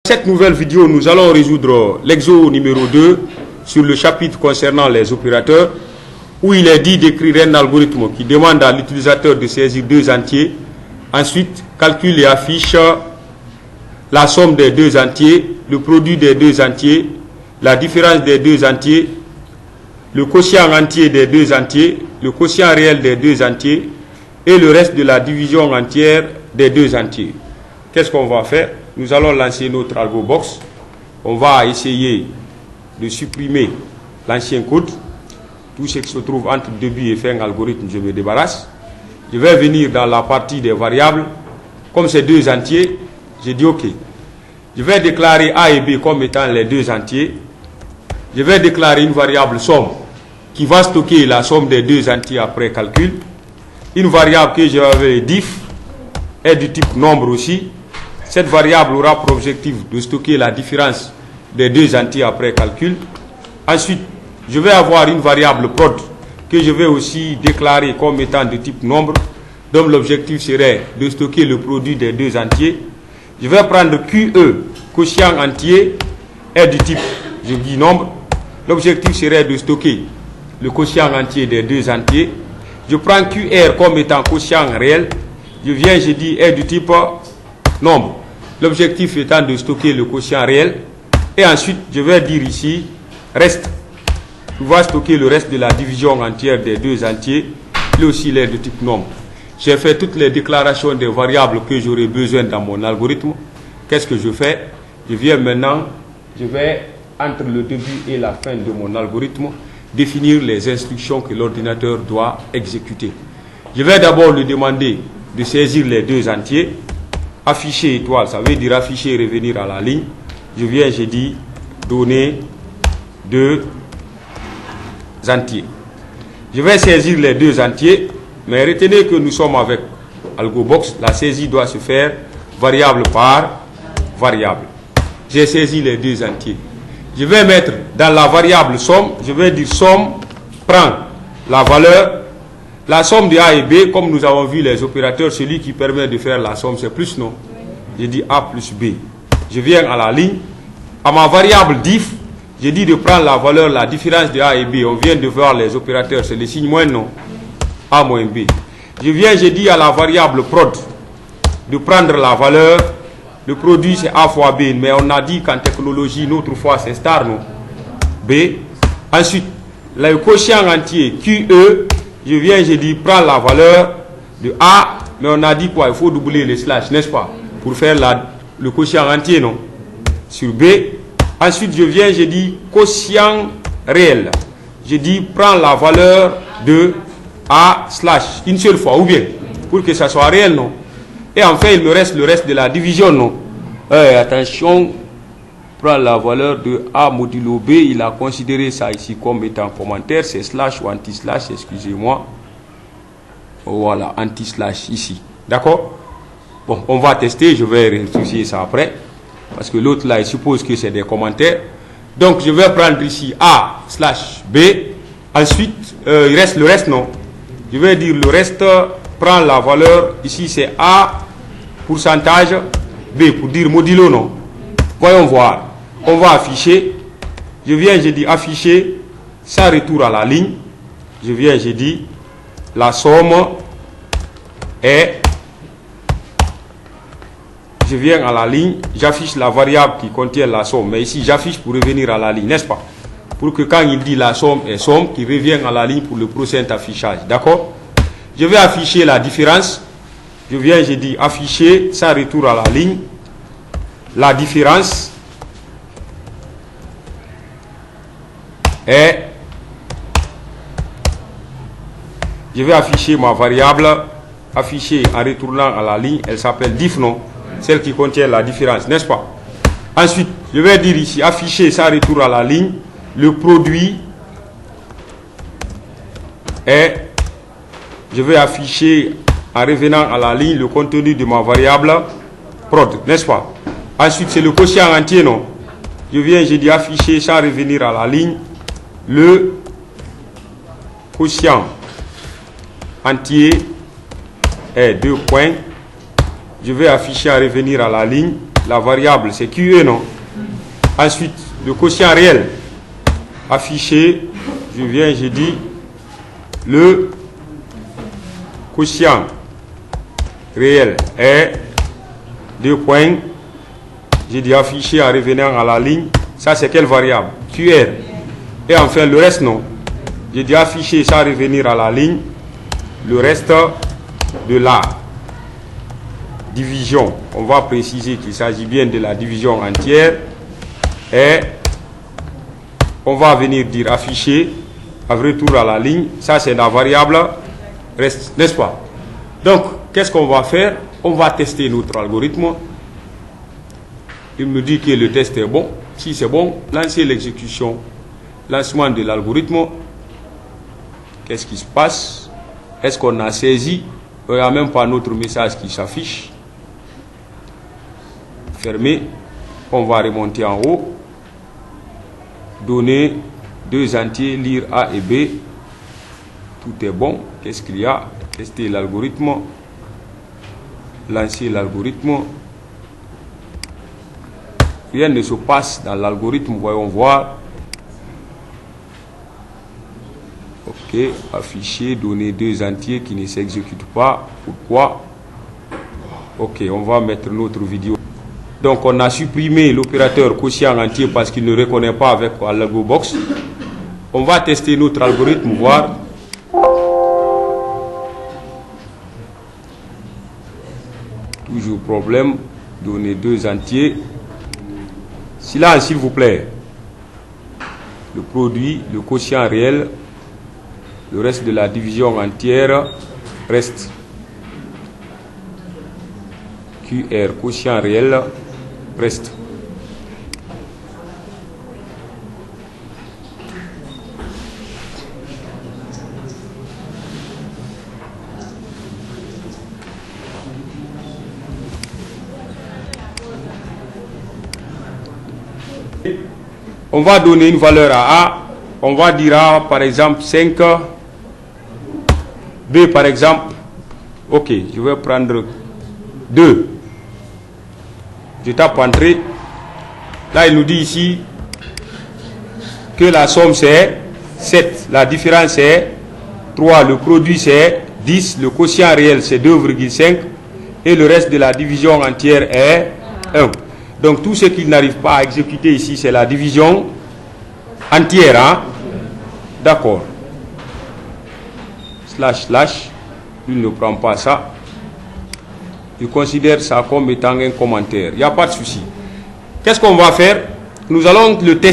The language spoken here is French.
Cette nouvelle vidéo, nous allons résoudre l'exo numéro 2 sur le chapitre concernant les opérateurs, où il est dit d'écrire un algorithme qui demande à l'utilisateur de saisir deux entiers, ensuite calcule et affiche la somme des deux entiers, le produit des deux entiers, la différence des deux entiers, le quotient entier des deux entiers, le quotient réel des deux entiers et le reste de la division entière des deux entiers. Qu'est-ce qu'on va faire? Nous allons lancer notre AlgoBox. On va essayer de supprimer l'ancien code. Tout ce qui se trouve entre début et fin algorithme, je me débarrasse. Je vais venir dans la partie des variables. Comme c'est deux entiers, j'ai dit OK. Je vais déclarer A et B comme étant les deux entiers. Je vais déclarer une variable somme qui va stocker la somme des deux entiers après calcul. Une variable que je vais appeler diff est du type nombre aussi. Cette variable aura pour objectif de stocker la différence des deux entiers après calcul. Ensuite, je vais avoir une variable prod que je vais aussi déclarer comme étant de type nombre, dont l'objectif serait de stocker le produit des deux entiers. Je vais prendre QE, quotient entier, est du type, je dis nombre. L'objectif serait de stocker le quotient entier des deux entiers. Je prends QR comme étant quotient réel. Je viens, je dis est du type nombre. L'objectif étant de stocker le quotient réel. Et ensuite, je vais dire ici reste. Tu vas stocker le reste de la division entière des deux entiers. Lui aussi, il est de type nombre. J'ai fait toutes les déclarations des variables que j'aurai besoin dans mon algorithme. Qu'est-ce que je fais? Je viens maintenant, je vais, entre le début et la fin de mon algorithme, définir les instructions que l'ordinateur doit exécuter. Je vais d'abord lui demander de saisir les deux entiers. Afficher étoile, ça veut dire afficher et revenir à la ligne. Je viens, je dis donner deux entiers. Je vais saisir les deux entiers, mais retenez que nous sommes avec AlgoBox. La saisie doit se faire variable par variable. J'ai saisi les deux entiers. Je vais mettre dans la variable somme, je vais dire somme prend la valeur. La somme de A et B, comme nous avons vu les opérateurs, celui qui permet de faire la somme, c'est plus, non? Je dis A plus B. Je viens à la ligne. À ma variable diff, je dis de prendre la valeur, la différence de A et B. On vient de voir les opérateurs, c'est le signe moins, non? A moins B. Je viens, je dis à la variable prod de prendre la valeur. Le produit, c'est A fois B. Mais on a dit qu'en technologie, notre fois, c'est star, non? B. Ensuite, le quotient entier, QE. Je viens, je dis, prends la valeur de A, mais on a dit quoi? Il faut doubler les slash, n'est-ce pas? Pour faire le quotient entier, non? Sur B. Ensuite, je viens, je dis, quotient réel. Je dis, prends la valeur de A slash, une seule fois, ou bien, pour que ça soit réel, non? Et enfin, il me reste le reste de la division, non? Attention, prends la valeur de A modulo B, il a considéré ça ici comme étant commentaire, c'est slash ou anti-slash, excusez-moi. Voilà, anti-slash ici. D'accord? Bon, on va tester, je vais rectifier ça après, parce que l'autre là, il suppose que c'est des commentaires. Donc, je vais prendre ici A slash B, ensuite, il reste le reste, non? Je vais dire le reste, prend la valeur, ici c'est A, pourcentage, B, pour dire modulo, non? Voyons voir. On va afficher. Je viens, je dis afficher sans retour à la ligne. Je viens, je dis la somme est. Je viens à la ligne. J'affiche la variable qui contient la somme. Mais ici, j'affiche pour revenir à la ligne, n'est-ce pas? Pour que quand il dit la somme est somme, qu'il revienne à la ligne pour le prochain affichage. D'accord? Je vais afficher la différence. Je viens, je dis afficher sans retour à la ligne. La différence est, je vais afficher ma variable, afficher en retournant à la ligne, elle s'appelle diff, non? Celle qui contient la différence, n'est-ce pas? Ensuite, je vais dire ici, afficher sans retour à la ligne, le produit est, je vais afficher en revenant à la ligne le contenu de ma variable prod, n'est-ce pas? Ensuite, c'est le quotient entier, non? Je viens, je dis afficher sans revenir à la ligne le quotient entier est 2 points. Je vais afficher à revenir à la ligne la variable c'est QE, non? Ensuite, le quotient réel affiché, je dis le quotient réel est 2 points, j'ai dit affiché en revenant à la ligne, ça c'est quelle variable? QR. Et enfin le reste, non, j'ai dit affiché sans revenir à la ligne, le reste de la division, on va préciser qu'il s'agit bien de la division entière, et on va venir dire affiché avec retour à la ligne, ça c'est la variable reste, n'est-ce pas? Donc qu'est-ce qu'on va faire? On va tester notre algorithme. Il me dit que le test est bon. Si c'est bon, lancez l'exécution, lancement de l'algorithme. Qu'est-ce qui se passe? Est-ce qu'on a saisi? Il n'y a même pas notre message qui s'affiche. Fermé. On va remonter en haut. Donner 2 entiers, lire A et B. Tout est bon. Qu'est-ce qu'il y a? Tester l'algorithme. Lancer l'algorithme. Rien ne se passe dans l'algorithme. Voyons voir. Ok, afficher, donner 2 entiers qui ne s'exécutent pas. Pourquoi? Ok, on va mettre notre vidéo. Donc on a supprimé l'opérateur quotient entier parce qu'il ne reconnaît pas avec AlgoBox. On va tester notre algorithme, voir. Toujours problème, donner 2 entiers. Silence s'il vous plaît. Le produit, le quotient réel, le reste de la division entière reste. QR, quotient réel, reste. On va donner une valeur à A. On va dire A par exemple 5. B par exemple. Ok, je vais prendre 2. Je tape entrée. Là, il nous dit ici que la somme c'est 7. La différence c'est 3. Le produit c'est 10. Le quotient réel c'est 2,5. Et le reste de la division entière est 1. Donc tout ce qu'il n'arrive pas à exécuter ici, c'est la division entière. Hein? D'accord. Slash. Il ne prend pas ça. Il considère ça comme étant un commentaire. Il n'y a pas de souci. Qu'est-ce qu'on va faire? Nous allons le tester.